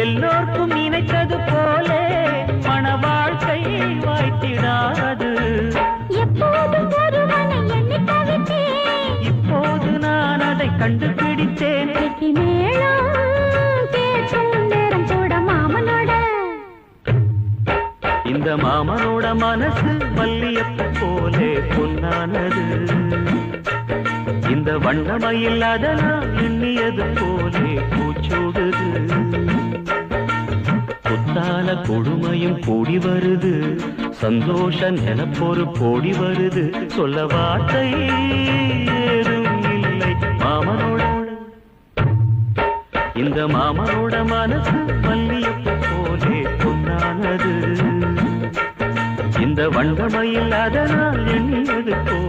எல்லோர்க்கும் நினைத்தது போலே மன வாழ்க்கை வாய்த்திடாது. எப்போதும் ஒருவனை எண்ணி தவித்தேன், இப்போது நான் அதை கண்டுபிடித்தேன். வெற்றி மேளம் கேட்கும் நேரம் கூட மாமனோட. இந்த மாமனோட மனசு மல்லியப்பு போலே பொன்னானது. இந்த வண்ணமயில் அதனால் எண்ணியது போலே பூச்சூடுது. புத்தால கொடுமையும் கூடி வருது, சந்தோஷ நிலப்பொரு கோடி வருது. சொல்ல வார்த்தை ஏதும் இல்லை மாமனோட. இந்த மாமனோட மனசு மல்லியப்பு போலே பொன்னானது. இந்த வண்ணமயில் அதனால் எண்ணியது போலே